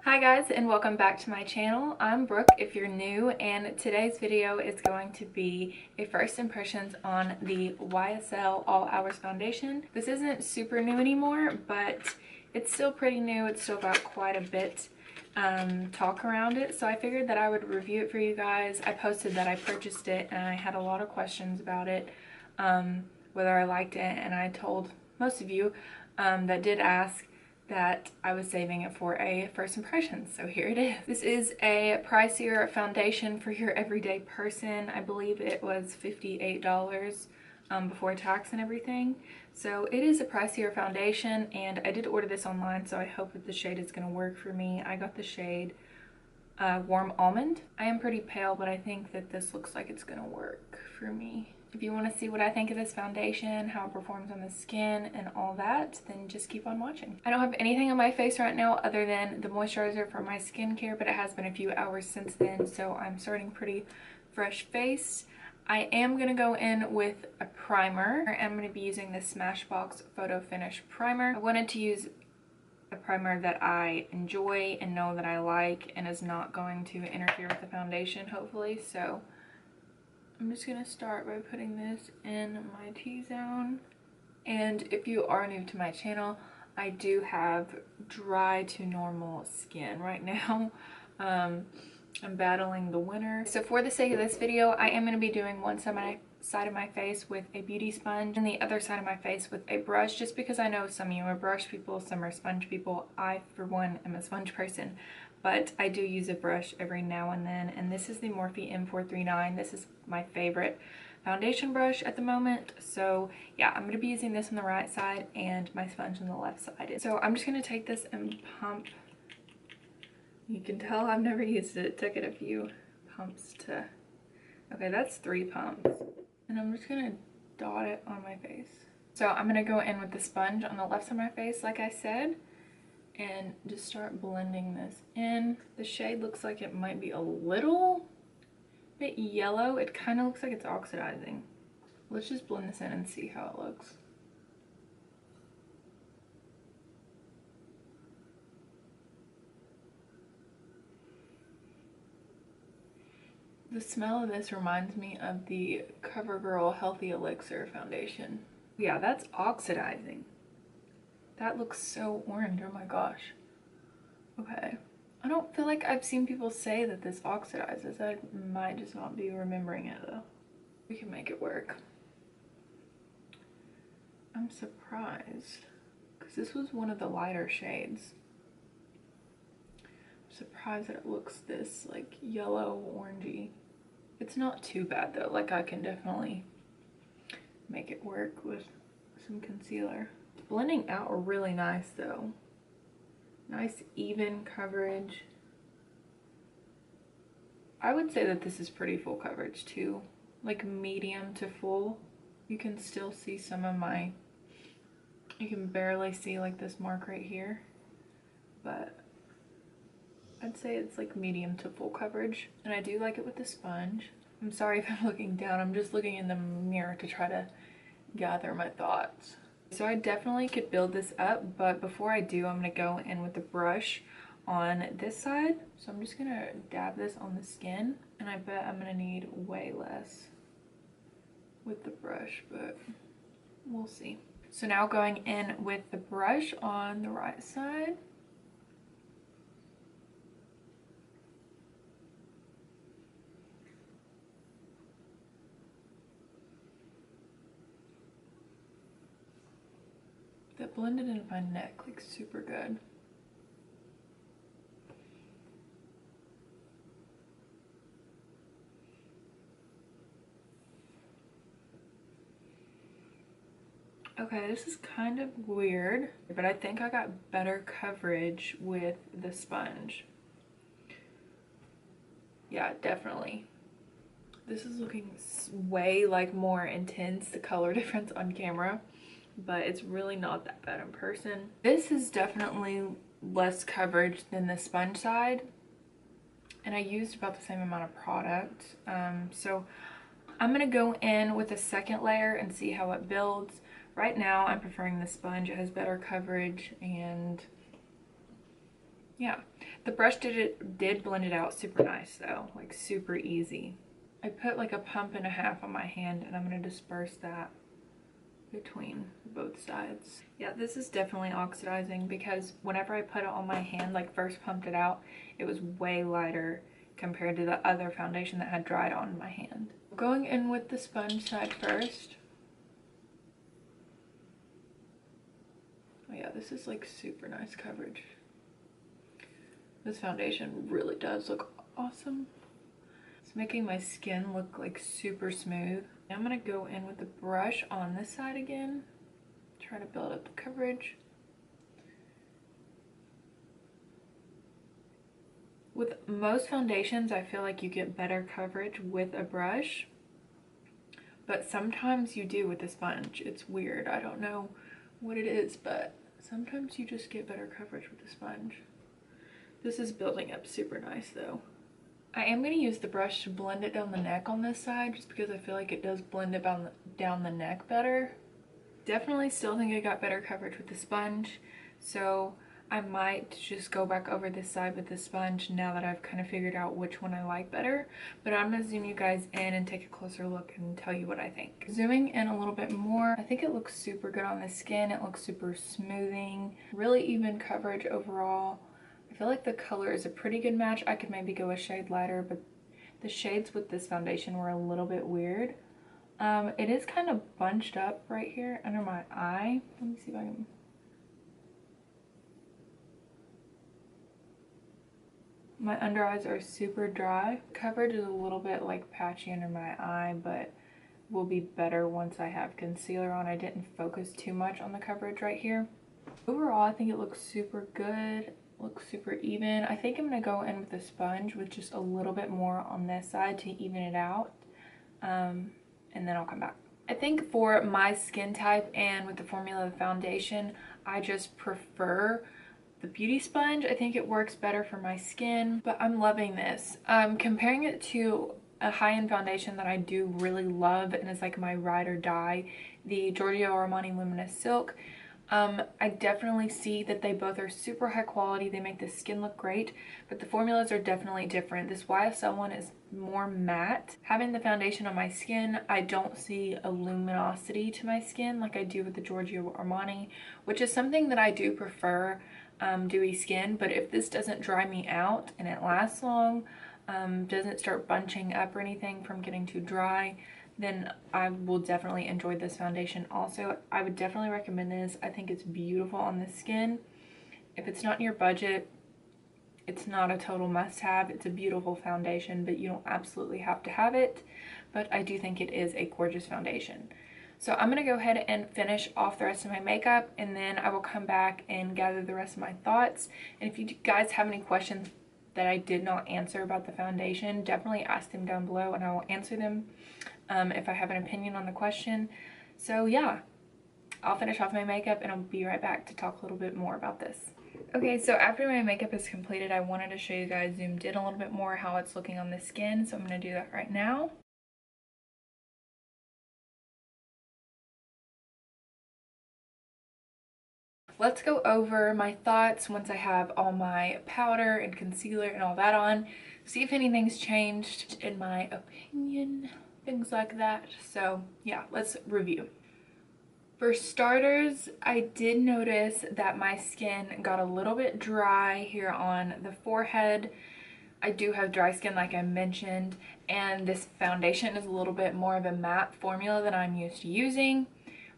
Hi guys, and welcome back to my channel. I'm Brooke if you're new, and today's video is going to be a first impressions on the YSL All Hours Foundation. This isn't super new anymore, but it's still pretty new. It's still got quite a bit talk around it, so I figured that I would review it for you guys. I posted that I purchased it and I had a lot of questions about it, whether I liked it, and I told most of you that did ask that I was saving it for a first impression, so here it is. This is a pricier foundation for your everyday person. I believe it was $58 before tax and everything, so it is a pricier foundation, and I did order this online, so I hope that the shade is going to work for me. I got the shade Warm Almond. I am pretty pale, but I think that this looks like it's going to work for me. If you want to see what I think of this foundation, how it performs on the skin, and all that, then just keep on watching. I don't have anything on my face right now other than the moisturizer for my skincare, but it has been a few hours since then, so I'm starting pretty fresh faced. I am going to go in with a primer. I'm going to be using the Smashbox Photo Finish Primer. I wanted to use a primer that I enjoy and know that I like and is not going to interfere with the foundation, hopefully, so I'm just going to start by putting this in my T-zone. And if you are new to my channel, I do have dry to normal skin right now. I'm battling the winter. So for the sake of this video, I am going to be doing one side of my face with a beauty sponge and the other side of my face with a brush, just because I know some of you are brush people, some are sponge people. I, for one, am a sponge person, but I do use a brush every now and then, and this is the Morphe M439. This is my favorite foundation brush at the moment, so yeah, I'm going to be using this on the right side and my sponge on the left side. So I'm just going to take this and pump. You can tell I've never used it. It took it a few pumps to... Okay, that's 3 pumps. And I'm just going to dot it on my face. So I'm going to go in with the sponge on the left side of my face, like I said, and just start blending this in. The shade looks like it might be a little bit yellow. It kind of looks like it's oxidizing. Let's just blend this in and see how it looks. The smell of this reminds me of the CoverGirl Healthy Elixir foundation. Yeah, that's oxidizing. That looks so orange, oh my gosh. Okay. I don't feel like I've seen people say that this oxidizes. I might just not be remembering it though. We can make it work. I'm surprised, because this was one of the lighter shades. I'm surprised that it looks this like yellow orangey. It's not too bad though, like I can definitely make it work with some concealer. It's blending out really nice though. Nice even coverage. I would say that this is pretty full coverage too, like medium to full. You can still see some of my, you can barely see like this mark right here, but I'd say it's like medium to full coverage, and I do like it with the sponge. I'm sorry if I'm looking down, I'm just looking in the mirror to try to gather my thoughts. So I definitely could build this up, but before I do, I'm going to go in with the brush on this side. So I'm just going to dab this on the skin, and I bet I'm going to need way less with the brush, but we'll see. So now going in with the brush on the right side. That blended into my neck like super good. Okay, this is kind of weird, but I think I got better coverage with the sponge. Yeah, definitely. This is looking way like more intense, the color difference on camera, but it's really not that bad in person. This is definitely less coverage than the sponge side, and I used about the same amount of product. So I'm gonna go in with a second layer and see how it builds. Right now I'm preferring the sponge. It has better coverage, and yeah, The brush did blend it out super nice though, like super easy. I put like a pump and a half on my hand, and I'm going to disperse that between both sides. Yeah, this is definitely oxidizing, because whenever I put it on my hand, like first pumped it out, it was way lighter compared to the other foundation that had dried on my hand. Going in with the sponge side first. Oh yeah, this is like super nice coverage. This foundation really does look awesome. It's making my skin look like super smooth. I'm gonna go in with the brush on this side again, try to build up the coverage. With most foundations, I feel like you get better coverage with a brush, but sometimes you do with a sponge. It's weird. I don't know what it is, but sometimes you just get better coverage with a sponge. This is building up super nice though. I am going to use the brush to blend it down the neck on this side, just because I feel like it does blend it down the neck better. Definitely still think I got better coverage with the sponge, so I might just go back over this side with the sponge now that I've kind of figured out which one I like better. But I'm going to zoom you guys in and take a closer look and tell you what I think. Zooming in a little bit more, I think it looks super good on the skin. It looks super smoothing, really even coverage overall. I feel like the color is a pretty good match. I could maybe go a shade lighter, but the shades with this foundation were a little bit weird. It is kind of bunched up right here under my eye. Let me see if I can... My under eyes are super dry. Coverage is a little bit like patchy under my eye, but will be better once I have concealer on. I didn't focus too much on the coverage right here. Overall, I think it looks super good. Looks super even. I think I'm going to go in with the sponge with just a little bit more on this side to even it out, and then I'll come back. I think for my skin type and with the formula of the foundation, I just prefer the beauty sponge. I think it works better for my skin, but I'm loving this. Comparing it to a high-end foundation that I do really love and is like my ride or die, the Giorgio Armani Luminous Silk. I definitely see that they both are super high quality. They make the skin look great, but the formulas are definitely different. This YSL one is more matte. Having the foundation on my skin, I don't see a luminosity to my skin like I do with the Giorgio Armani, which is something that I do prefer, dewy skin. But if this doesn't dry me out and it lasts long, doesn't start bunching up or anything from getting too dry, then I will definitely enjoy this foundation. Also, I would definitely recommend this. I think it's beautiful on the skin. If it's not in your budget, it's not a total must-have. It's a beautiful foundation, but you don't absolutely have to have it. But I do think it is a gorgeous foundation. So I'm going to go ahead and finish off the rest of my makeup, and then I will come back and gather the rest of my thoughts. And if you guys have any questions that I did not answer about the foundation, definitely ask them down below and I will answer them if I have an opinion on the question. So yeah, I'll finish off my makeup and I'll be right back to talk a little bit more about this. Okay, so after my makeup is completed, I wanted to show you guys zoomed in a little bit more how it's looking on the skin, so I'm going to do that right now. Let's go over my thoughts once I have all my powder and concealer and all that on. See if anything's changed in my opinion, things like that. So yeah, let's review. For starters, I did notice that my skin got a little bit dry here on the forehead. I do have dry skin like I mentioned, and this foundation is a little bit more of a matte formula than I'm used to using.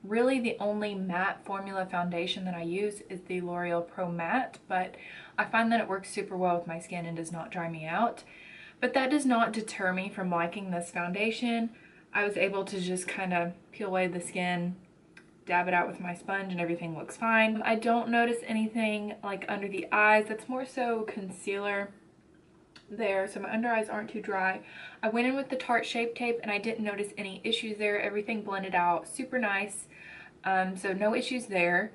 Really, the only matte formula foundation that I use is the L'Oreal Pro Matte, but I find that it works super well with my skin and does not dry me out. But that does not deter me from liking this foundation. I was able to just kind of peel away the skin, dab it out with my sponge, and everything looks fine. I don't notice anything like under the eyes. That's more so concealer there, so my under eyes aren't too dry. I went in with the Tarte Shape Tape and I didn't notice any issues there. Everything blended out super nice, so no issues there.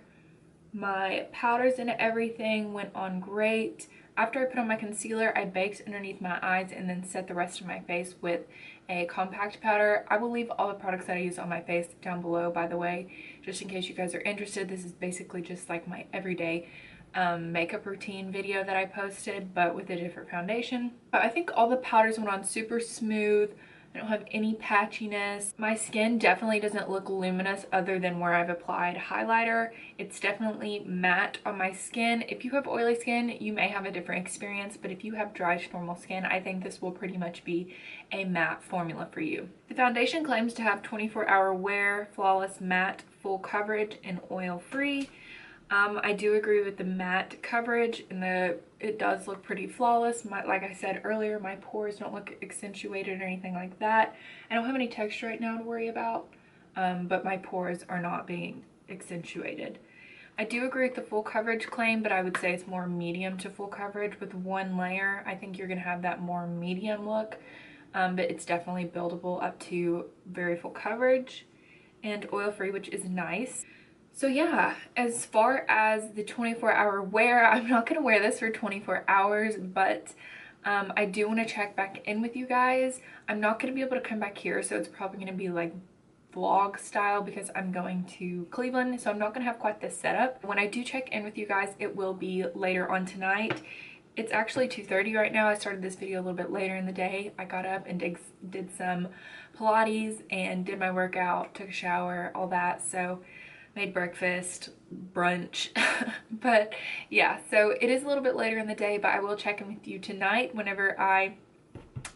My powders and everything went on great. After I put on my concealer, I baked underneath my eyes and then set the rest of my face with a compact powder. I will leave all the products that I use on my face down below, by the way, just in case you guys are interested. This is basically just like my everyday makeup routine video that I posted, but with a different foundation. I think all the powders went on super smooth. I don't have any patchiness. My skin definitely doesn't look luminous other than where I've applied highlighter. It's definitely matte on my skin. If you have oily skin, you may have a different experience, but if you have dry to normal skin, I think this will pretty much be a matte formula for you. The foundation claims to have 24-hour wear, flawless matte, full coverage, and oil-free. I do agree with the matte coverage, and it does look pretty flawless. Like I said earlier, my pores don't look accentuated or anything like that. I don't have any texture right now to worry about, but my pores are not being accentuated. I do agree with the full coverage claim, but I would say it's more medium to full coverage with one layer. I think you're going to have that more medium look, but it's definitely buildable up to very full coverage and oil-free, which is nice. So yeah, as far as the 24-hour wear, I'm not going to wear this for 24 hours, but I do want to check back in with you guys. I'm not going to be able to come back here, so it's probably going to be like vlog style because I'm going to Cleveland, so I'm not going to have quite this setup. When I do check in with you guys, it will be later on tonight. It's actually 2:30 right now. I started this video a little bit later in the day. I got up and did some Pilates and did my workout, took a shower, all that. So made breakfast, brunch, but yeah, so it is a little bit later in the day, but I will check in with you tonight whenever I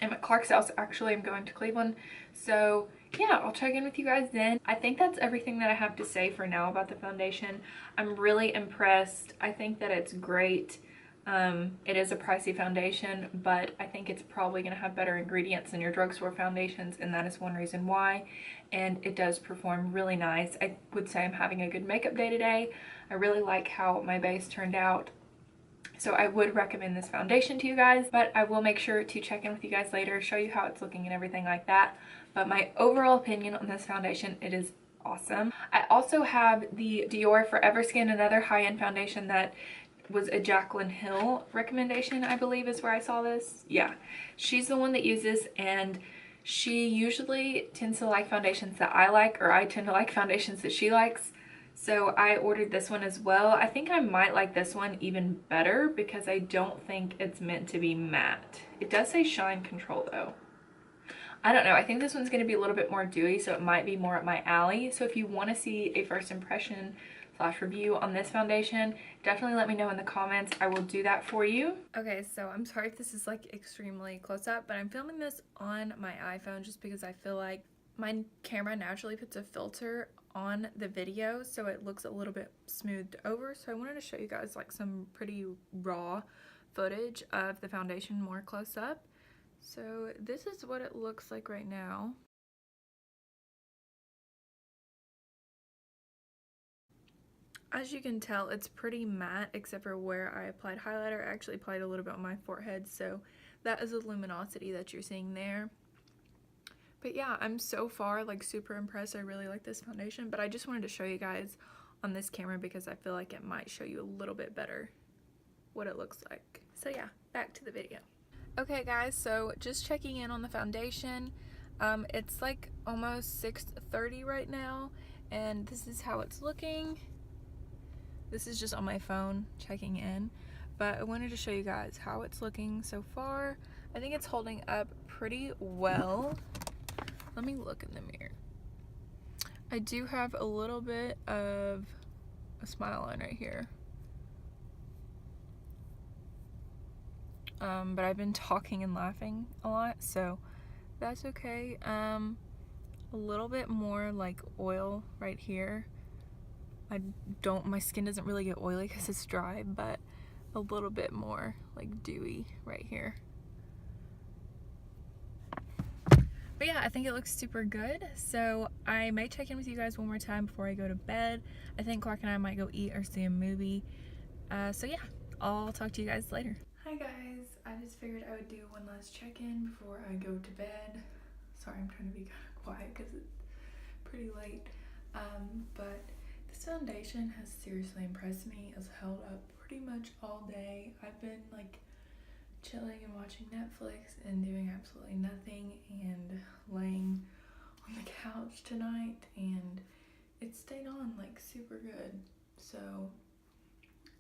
am at Clark's house. Actually, I'm going to Cleveland, so yeah, I'll check in with you guys then. I think that's everything that I have to say for now about the foundation. I'm really impressed. I think that it's great. It is a pricey foundation, but I think it's probably going to have better ingredients than your drugstore foundations, and that is one reason why. And it does perform really nice. I would say I'm having a good makeup day today. I really like how my base turned out, so I would recommend this foundation to you guys, but I will make sure to check in with you guys later, show you how it's looking and everything like that. But my overall opinion on this foundation, it is awesome. I also have the Dior Forever Skin, another high-end foundation that was a Jaclyn Hill recommendation, I believe is where I saw this. Yeah, she's the one that uses, and she usually tends to like foundations that I like, or I tend to like foundations that she likes. So I ordered this one as well. I think I might like this one even better because I don't think it's meant to be matte. It does say shine control though. I don't know. I think this one's going to be a little bit more dewy, so it might be more up my alley. So if you want to see a first impression / review on this foundation, definitely let me know in the comments. I will do that for you. Okay, so I'm sorry if this is like extremely close up, but I'm filming this on my iPhone just because I feel like my camera naturally puts a filter on the video, so it looks a little bit smoothed over. So I wanted to show you guys like some pretty raw footage of the foundation more close up. So this is what it looks like right now. As you can tell, it's pretty matte except for where I applied highlighter. I actually applied a little bit on my forehead, so that is the luminosity that you're seeing there. But yeah, I'm so far like super impressed. I really like this foundation, but I just wanted to show you guys on this camera because I feel like it might show you a little bit better what it looks like. So yeah, back to the video. Okay guys, so just checking in on the foundation. It's like almost 6:30 right now, and this is how it's looking. This is just on my phone checking in, but I wanted to show you guys how it's looking so far. I think it's holding up pretty well. Let me look in the mirror. I do have a little bit of a smile line right here. But I've been talking and laughing a lot, so that's okay. A little bit more like oil right here. My skin doesn't really get oily because it's dry, but a little bit more like dewy right here. But yeah, I think it looks super good. So I may check in with you guys one more time before I go to bed. I think Clark and I might go eat or see a movie. So yeah, I'll talk to you guys later. Hi guys, I just figured I would do one last check-in before I go to bed. Sorry, I'm trying to be kind of quiet because it's pretty late. But this foundation has seriously impressed me. It's held up pretty much all day. I've been like chilling and watching Netflix and doing absolutely nothing and laying on the couch tonight, and it stayed on like super good. So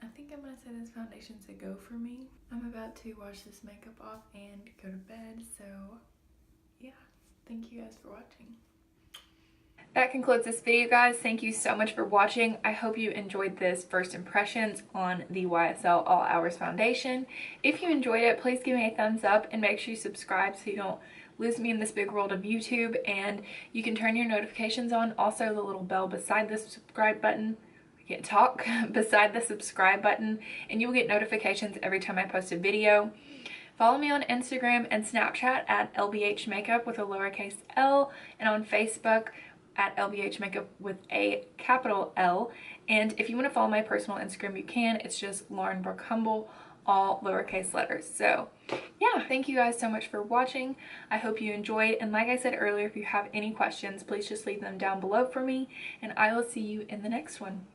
I think I'm gonna say this foundation's a go for me. I'm about to wash this makeup off and go to bed, so yeah, thank you guys for watching. That concludes this video, guys. Thank you so much for watching. I hope you enjoyed this first impressions on the YSL All Hours Foundation. If you enjoyed it, please give me a thumbs up and make sure you subscribe so you don't lose me in this big world of YouTube, and you can turn your notifications on. Also, the little bell beside the subscribe button, I can't talk, beside the subscribe button, and you will get notifications every time I post a video. Follow me on Instagram and Snapchat at lbhmakeup with a lowercase l, and on Facebook at lbhmakeup with a capital L. And if you want to follow my personal Instagram, you can. It's just Lauren Brooke Humble, all lowercase letters. So yeah, thank you guys so much for watching. I hope you enjoyed, and like I said earlier, if you have any questions, please just leave them down below for me, and I will see you in the next one.